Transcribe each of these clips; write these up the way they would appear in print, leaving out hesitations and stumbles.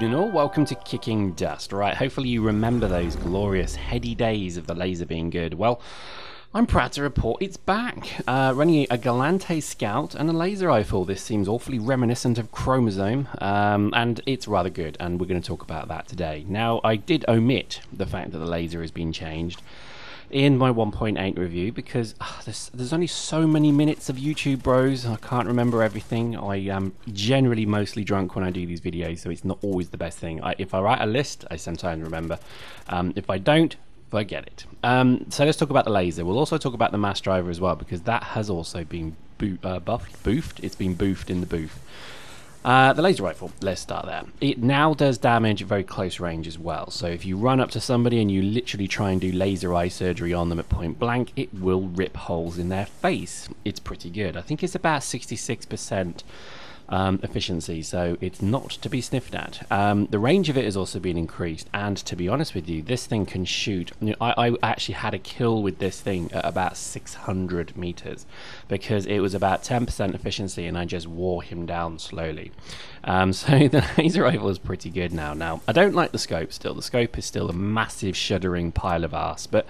evening all, welcome to Kicking Dust. Right, hopefully you remember those glorious heady days of the laser being good. Well, I'm proud to report it's back. Running a Galante Scout and a laser rifle. This seems awfully reminiscent of Chromosome, and it's rather good, and we're going to talk about that today. Now, I did omit the fact that the laser has been changed in my 1.8 review because there's only so many minutes of YouTube, bros. I can't remember everything. I am generally mostly drunk when I do these videos, so it's not always the best thing. If I write a list, I sometimes remember. If I don't, forget it. So let's talk about the laser. We'll also talk about the mass driver as well, because that has also been boofed. It's been boofed in the booth. The laser rifle, let's start there. It now does damage at very close range as well. So if you run up to somebody and you literally try and do laser eye surgery on them at point blank, it will rip holes in their face. It's pretty good. I think it's about 66% efficiency, so it's not to be sniffed at. The range of it has also been increased, and to be honest with you, this thing can shoot. I actually had a kill with this thing at about 600 meters because it was about 10% efficiency and I just wore him down slowly. So the laser rifle is pretty good now. Now, I don't like the scope still. The scope is still a massive shuddering pile of arse, but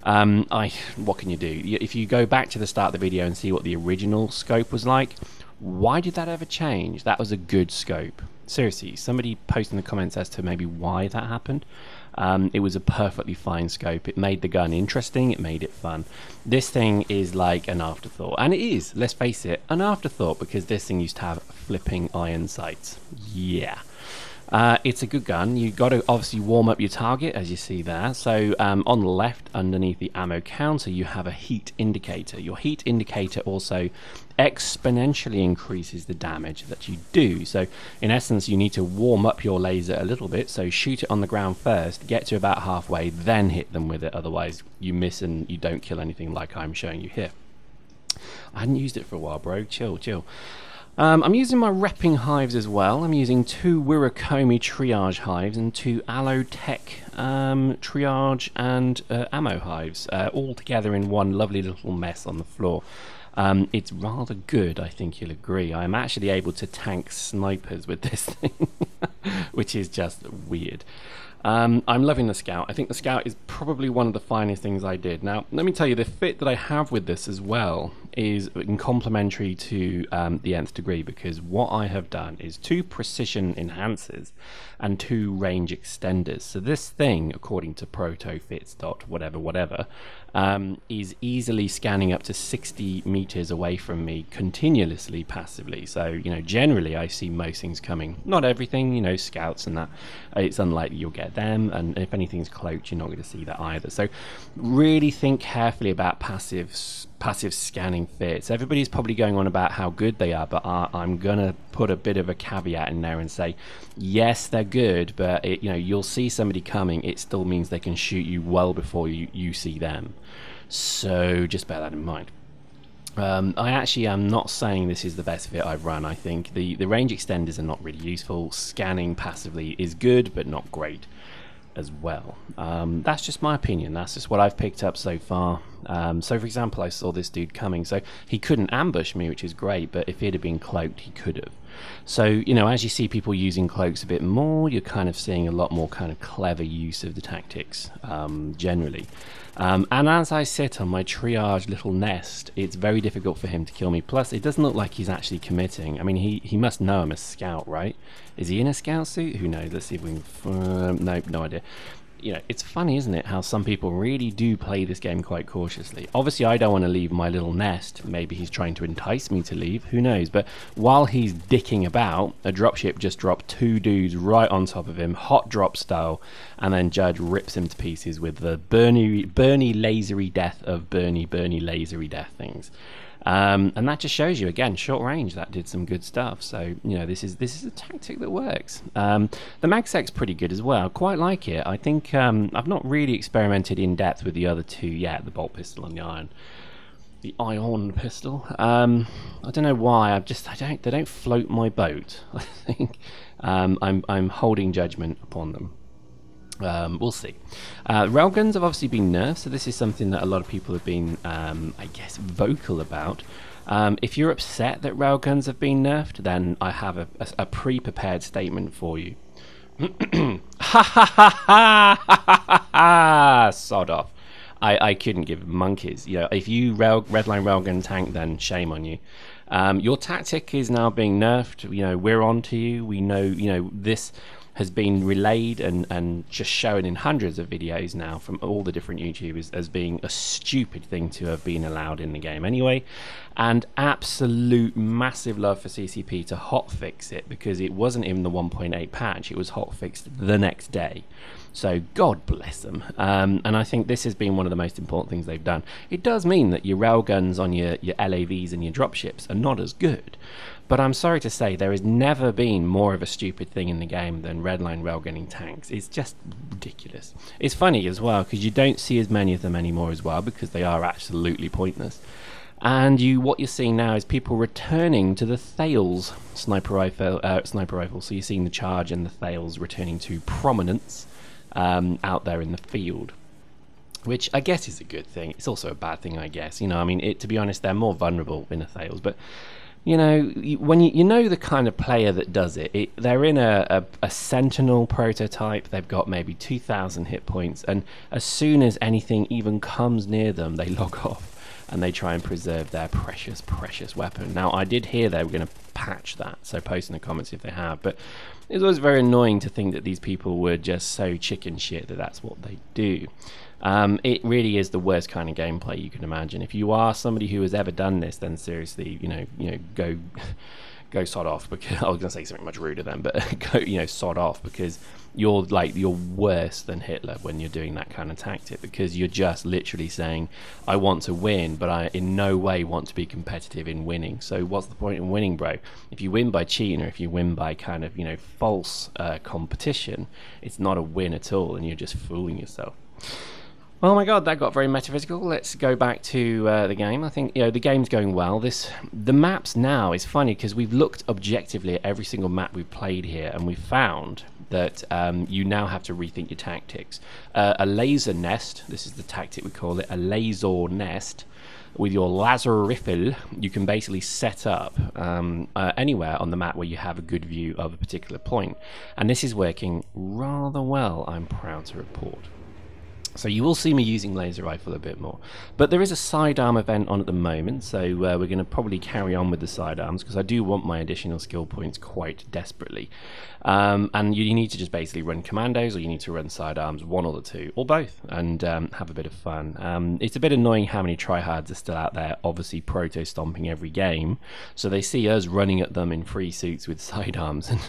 what can you do? If you go back to the start of the video and see what the original scope was like, why did that ever change? That was a good scope. Seriously, somebody post in the comments as to maybe why that happened. It was a perfectly fine scope. It made the gun interesting. It made it fun. This thing is like an afterthought. And it is, let's face it, an afterthought, because this thing used to have flipping iron sights. Yeah. It's a good gun. You've got to obviously warm up your target, as you see there. So on the left, underneath the ammo counter, you have a heat indicator. Your heat indicator also exponentially increases the damage that you do. So in essence, you need to warm up your laser a little bit. So shoot it on the ground first, get to about halfway, then hit them with it. Otherwise, you miss and you don't kill anything like I'm showing you here. I hadn't used it for a while, bro. Chill, chill. I'm using my repping hives as well. I'm using 2 Wirakomi triage hives and 2 Allotech triage and ammo hives, all together in one lovely little mess on the floor. It's rather good, I think you'll agree. I'm actually able to tank snipers with this thing, which is just weird. I'm loving the Scout. I think the Scout is probably one of the finest things I did. Now, let me tell you, the fit that I have with this as well is in complementary to the nth degree, because what I have done is 2 precision enhancers and 2 range extenders. So this thing, according to protofits.whatever, is easily scanning up to 60 meters away from me continuously, passively. So, you know, generally I see most things coming. Not everything, you know, scouts and that. It's unlikely you'll get them, and if anything's cloaked, you're not going to see that either. So really think carefully about passive scanning fits. Everybody's probably going on about how good they are, but I'm gonna put a bit of a caveat in there and say, yes, they're good, but you know, you'll see somebody coming. It still means they can shoot you well before you see them. So just bear that in mind. I actually am not saying this is the best fit I've run. I think the range extenders are not really useful. Scanning passively is good, but not great as well. That's just my opinion. That's just what I've picked up so far. So for example, I saw this dude coming, so he couldn't ambush me, which is great, but if he'd have been cloaked, he could have. So, you know, as you see people using cloaks a bit more, you're kind of seeing a lot more kind of clever use of the tactics, generally. And as I sit on my triage little nest, it's very difficult for him to kill me. Plus, it doesn't look like he's actually committing. I mean, he must know I'm a scout, right? Is he in a scout suit? Who knows? Let's see if we can... Nope, no idea. You know, it's funny, isn't it, how some people really do play this game quite cautiously. Obviously, I don't want to leave my little nest. Maybe he's trying to entice me to leave. Who knows? But while he's dicking about, a dropship just dropped 2 dudes right on top of him, hot drop style, and then Judge rips him to pieces with the Bernie lasery death of Bernie lasery death things. And that just shows you, again, short range, that did some good stuff. So, you know, this is a tactic that works. The MagSec's pretty good as well. Quite like it. I think I've not really experimented in depth with the other 2 yet, the bolt pistol and the ion pistol. I don't know why. They don't float my boat. I think I'm holding judgment upon them. We'll see. Railguns have obviously been nerfed, so this is something that a lot of people have been, I guess, vocal about. If you're upset that railguns have been nerfed, then I have a pre-prepared statement for you. Ha ha ha ha ha ha! Sod off. I couldn't give monkeys. You know, if you redline railgun tank, then shame on you. Your tactic is now being nerfed. You know, we're on to you. We know, you know, this has been relayed and just shown in hundreds of videos now from all the different YouTubers as being a stupid thing to have been allowed in the game anyway. And absolute massive love for CCP to hotfix it, because it wasn't even the 1.8 patch, it was hotfixed the next day. So God bless them. And I think this has been one of the most important things they've done. It does mean that your railguns on your LAVs and your dropships are not as good. But I'm sorry to say, there has never been more of a stupid thing in the game than redline railgunning tanks. It's just ridiculous. It's funny as well, because you don't see as many of them anymore as well, because they are absolutely pointless. And what you're seeing now is people returning to the Thales sniper rifle. So you're seeing the charge and the Thales returning to prominence out there in the field, which I guess is a good thing. It's also a bad thing, I guess. You know, I mean, to be honest, they're more vulnerable in the Thales, but you know, when you know the kind of player that does it, they're in a Sentinel prototype. They've got maybe 2,000 hit points, and as soon as anything even comes near them, they log off and they try and preserve their precious, precious weapon. Now, I did hear they were going to patch that, so post in the comments if they have, but it was very annoying to think that these people were just so chicken shit that that's what they do. It really is the worst kind of gameplay you can imagine. If you are somebody who has ever done this, then seriously, you know, go sod off, because I was going to say something much ruder then, but go, you know, sod off, because you're worse than Hitler when you're doing that kind of tactic, because you're just literally saying, I want to win, but I in no way want to be competitive in winning. So what's the point in winning, bro? If you win by cheating, or if you win by kind of, you know, false competition, it's not a win at all, and you're just fooling yourself. Oh my god, that got very metaphysical. Let's go back to the game. I think, you know, the game's going well. The maps now is funny, because we've looked objectively at every single map we've played here, and we've found that you now have to rethink your tactics. A laser nest, this is the tactic we call it, a laser nest, with your laser rifle, you can basically set up anywhere on the map where you have a good view of a particular point. And this is working rather well, I'm proud to report. So you will see me using laser rifle a bit more. But there is a sidearm event on at the moment, so we're going to probably carry on with the sidearms, because I do want my additional skill points quite desperately. And you need to just basically run commandos, or you need to run sidearms, one or the two, or both, and have a bit of fun. It's a bit annoying how many tryhards are still out there, obviously proto-stomping every game, so they see us running at them in free suits with sidearms, and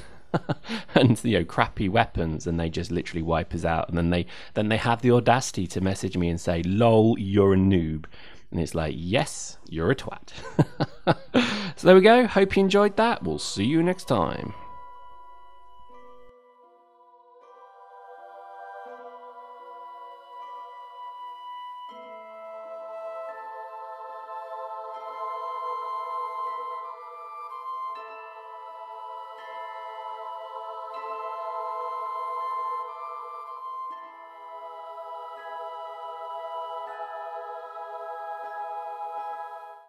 and you know, crappy weapons, and they just literally wipe us out. And then they have the audacity to message me and say, lol, you're a noob. And it's like, yes, you're a twat. So there we go. Hope you enjoyed that. We'll see you next time.